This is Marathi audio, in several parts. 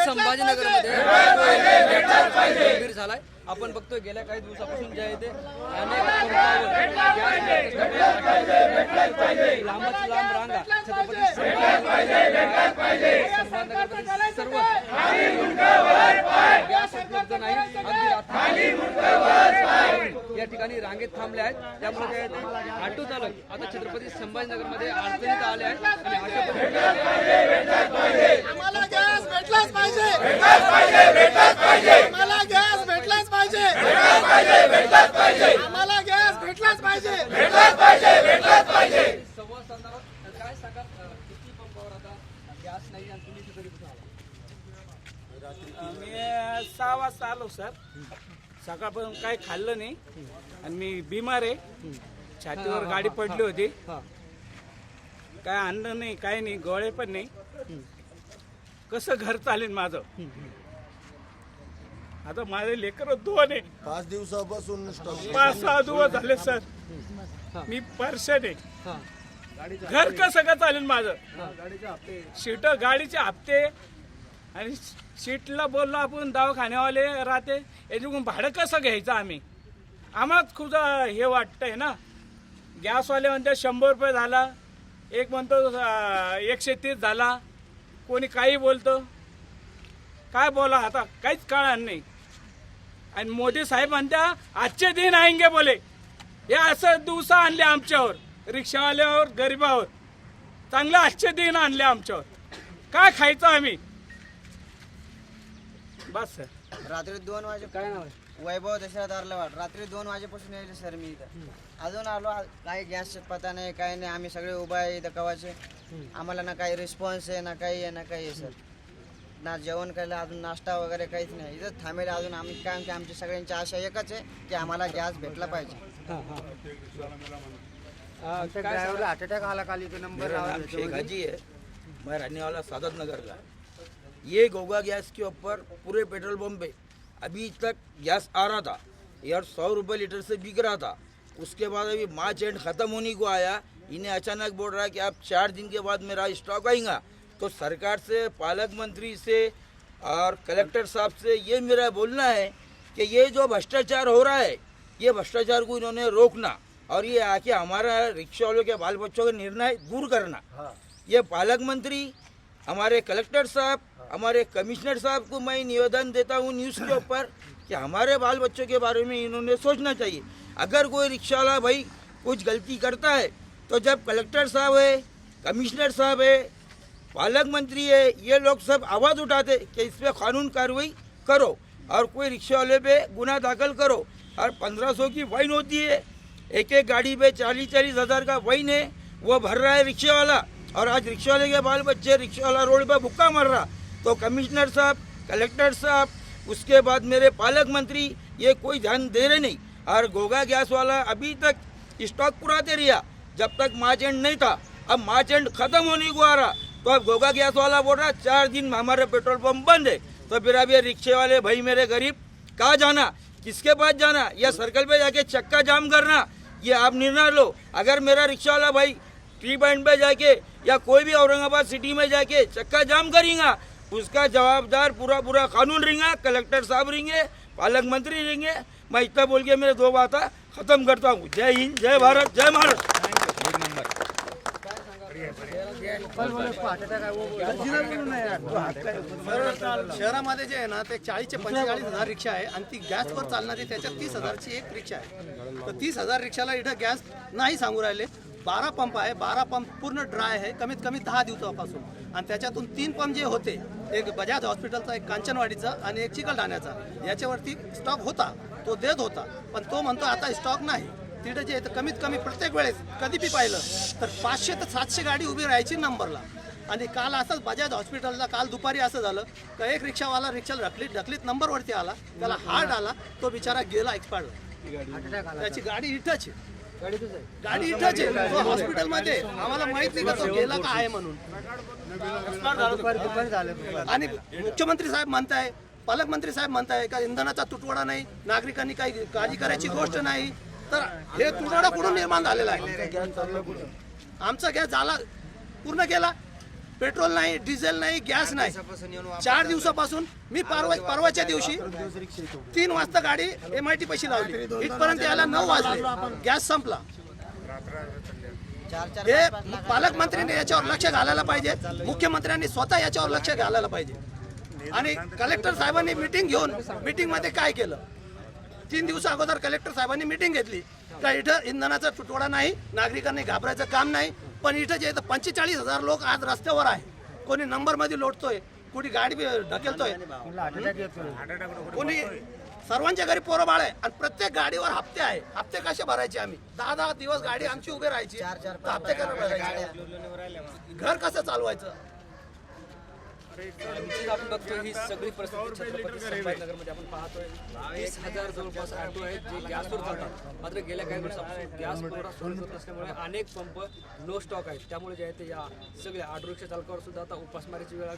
संभाजीनगरमध्ये गंभीर झालाय। आपण बघतोय गेल्या काही दिवसापासून जे आहे ते अनेक लांबच लांब रांगा छत्रपती संभाजीनगरमध्ये सर्व गॅस उपलब्ध नाही, अगदी या ठिकाणी रांगेत थांबले आहेत। त्यामुळे काय ते ऑटो चालक आता छत्रपती संभाजीनगरमध्ये अडचणीत आले आहेत आणि अशा आम्हाला गॅस भेटलाच पाहिजे, आम्हाला गॅस भेटलाच पाहिजे, आम्हाला गॅस भेटलाच पाहिजे। संवाद साधणार काय सांगा, किती पंपावर आता गॅस नाही आणि तुम्ही तिथे कुठे आला? मी 6 वाजता आलो सर, सकाळपासून काही खाल्लं नाही आणि मी बिमार आहे, छातीवर गाडी पडली होती, काय अन्न नाही काही नाही, गोळे पण नाही, कसं घर चालेल माझं? आता माझे लेकर दोन आहे, 5 दिवसापासून 5-6 दिवस झाले सर, मी परेशान आहे, घर कसं का चालेल माझं? शीट गाडीचे हप्ते आणि सीटला बोललो आपण दवाखान्यावाले राहते, याच्याकडून भाडं कसं घ्यायचं आम्ही? आम्हाच खूप हे वाटतंय ना। गॅसवाले म्हणते 100 रुपये झाला, एक म्हणतो 130 झाला, कोणी काही बोलतो, काय बोला आता काहीच कळणार नाही। आणि मोदी साहेब म्हणत्या आजचे दिन आएंगे बोले, हे असं दिवसा आणले आमच्यावर, रिक्षावाल्यावर, गरीबावर, चांगले आजचे दिन आणले आमच्यावर, काय खायचं आम्ही? बस सर। रात्री 2 वाजे काय नाव आहे? वैभव दशरथ आर्लवाड, रात्री 2 वाजेपासून यायले सर मी इथं, अजून आलो काही गॅस पता नाही काही नाही, आम्ही सगळे उभा आहे इथं कवाचे, आम्हाला ना काही रिस्पॉन्स आहे ना काही आहे ना काही आहे सर, ना जेवण करायला अजून नाश्ता वगैरे काहीच नाही, इथं थांबेल अजून आम्ही काय, आमची सगळ्यांची आशा एकच आहे की आम्हाला गॅस भेटला पाहिजे। ड्राइवर हार्ट अटैक आला काली तो नंबर नाम शेख हाजी है, मैं रहने वाला सादत नगर का। ये गोगा गैस के ऊपर पूरे पेट्रोल पंप पे अभी तक गैस आ रहा था यार, 100 रुपये लीटर से बिक रहा था, उसके बाद अभी मार्च एंड ख़त्म होने को आया, इन्हें अचानक बोल रहा है कि आप 4 दिन के बाद मेरा स्टॉक आएगा। तो सरकार से, पालक मंत्री से और कलेक्टर साहब से ये मेरा बोलना है कि ये जो भ्रष्टाचार हो रहा है, ये भ्रष्टाचार को इन्होंने रोकना और ये आके हमारा रिक्शा वालों के बाल बच्चों का निर्णय दूर करना। ये पालक मंत्री, हमारे कलेक्टर साहब, हमारे कमिश्नर साहब को मैं निवेदन देता हूँ न्यूज़ के ऊपर कि हमारे बाल बच्चों के बारे में इन्होंने सोचना चाहिए। अगर कोई रिक्शा वाला भाई कुछ गलती करता है तो जब कलेक्टर साहब है, कमिश्नर साहब है, पालक मंत्री है, ये लोग सब आवाज़ उठाते कि इस पर कानून कार्रवाई करो और कोई रिक्शा वाले पे गुनाह दाखिल करो। और 1500 की फाइन होती है, एक गाड़ी पे 40-40 हज़ार का फाइन है, वो भर रहा है रिक्शा वाला, और आज रिक्शा वाले के बाल बच्चे, रिक्शा वाला रोड पे भुक्का मर रहा। तो कमिश्नर साहब, कलेक्टर साहब, उसके बाद मेरे पालक मंत्री, ये कोई ध्यान दे रहे नहीं। और गोगा गैस वाला अभी तक स्टॉक पुराते रहा जब तक मार्च एंड नहीं था, अब मार्च एंड खत्म होने को आ रहा, तो अब गोगा गैस वाला बोल रहा 4 दिन हमारे पेट्रोल पंप बंद है। तो फिर अब ये रिक्शे वाले भाई मेरे गरीब कहाँ जाना, किसके पास जाना, या सर्कल पे जाके चक्का जाम करना, ये आप निर्णय लो। अगर मेरा रिक्शा वाला भाई टी पॉइंट पे जाके या कोई भी औरंगाबाद सिटी में जाके चक्का जाम करेगा, उसका जवाबदार पूरा कानून रहेगा, कलेक्टर साहब रहेंगे, पालक मंत्री रहेंगे। मैं इतना बोल के मेरे 2 बातें खत्म करता हूँ। जय हिंद, जय भारत, जय महाराज। शहरामध्ये जे आहे ना ते 40 ते 45 हजार रिक्षा आहे आणि ती गॅसवर चालणारी त्याच्यात 30 हजारची एक रिक्षा आहे। तर 30 हजार रिक्षाला इथं गॅस नाही सांगू राहिले। 12 पंप आहे, 12 पंप पूर्ण ड्राय आहे कमीत कमी 10 दिवसापासून, आणि त्याच्यातून 3 पंप जे होते, एक बजाज हॉस्पिटलचा, एक कांचनवाडीचा आणि एक चिकलठाण्याचा, याच्यावरती स्टॉक होता, तो देत होता, पण तो म्हणतो आता स्टॉक नाही। तिथे जे कमीत कमी प्रत्येक वेळेस कधी बी पाहिलं तर 500 ते 700 गाडी उभी राहायची नंबरला। आणि काल असंच बजाज हॉस्पिटलला काल दुपारी असं झालं का एक रिक्षावाला रिक्षाला ढकलीत नंबरवरती आला, त्याला हार्ट आला, तो बिचारा गेला, एक्सपायर्ड, त्याची गाडी इथंच आहे, गाडी इथंच आहे, तो हॉस्पिटलमध्ये, आम्हाला माहित नाही का तो गेला का आहे म्हणून। आणि मुख्यमंत्री साहेब म्हणताय, पालकमंत्री साहेब म्हणताय का इंधनाचा तुटवडा नाही, नागरिकांनी काही काळजी करायची गोष्ट नाही, तर हे तुटवडा कुठून निर्माण झालेला आहे? आमचा गॅस झाला, पूर्ण गेला, पेट्रोल नाही, डिझेल नाही, गॅस नाही. 4 दिवसापासून मी परवाच्या दिवशी 3 वाजता गाडी MIT पैशी लावली, इथपर्यंत यायला 9 वाजले, गॅस संपला. हे पालकमंत्र्यांनी याच्यावर लक्ष घालायला पाहिजे, मुख्यमंत्र्यांनी स्वतः याच्यावर लक्ष घालायला पाहिजे. आणि कलेक्टर साहेबांनी मीटिंग घेऊन मीटिंगमध्ये काय केलं, 3 दिवसा अगोदर कलेक्टर साहेबांनी मीटिंग घेतली का इथं इंधनाचा तुटवडा नाही, नागरिकांनी घाबरायचं काम नाही. पण इथं जे 45,000 लोक आज रस्त्यावर आहे, कोणी नंबरमध्ये लोटतोय, कोणी गाडी ढकलतोय, कोणी सर्वांच्या घरी पोरं बाळ आहे आणि प्रत्येक गाडीवर हप्ते आहे. हप्ते कसे भरायचे आम्ही? 10 दिवस गाडी आमची उभी राहायची, तर हप्ते कसे भरायचे? घर कसं चालवायचं? निश्चित आपण बघतोय ही सगळी परिस्थिती छत्रपती संभाजीनगरमध्ये आपण पाहतोय. 20,000 जवळपास ऑटो आहेत जे गॅसवर चालतात. मात्र गेल्या काही वर्षापासून गॅस पुरवठा सुरू होत नसल्यामुळे अनेक पंप नो स्टॉक आहेत. त्यामुळे जे आहे ते या सगळ्या ऑटो रिक्षा चालकावर सुद्धा आता उपासमारीची वेळ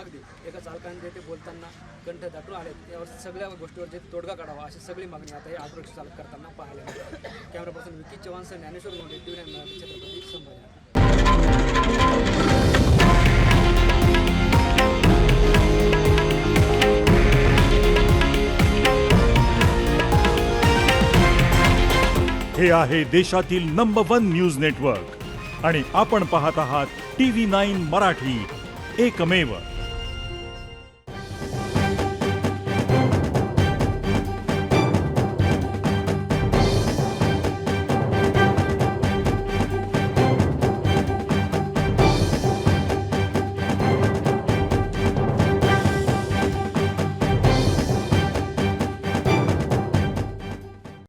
अगदी एका चालकाने जे ते बोलताना कंठ दाटून आलेत. यावर सगळ्या गोष्टीवर जे तोडगा काढावा अशी सगळी मागणी आता हे ऑटो रिक्षा चालक करताना पाहायला मिळते. Camera person Vicky Chavan sir, Dnyaneshwar Gonde, TV9 Marathi, Chhatrapati Sambhajinagar. हे आहे देशातील नंबर 1 न्यूज नेटवर्क आणि आपण पाहत आहात TV9 मराठी, एकमेव.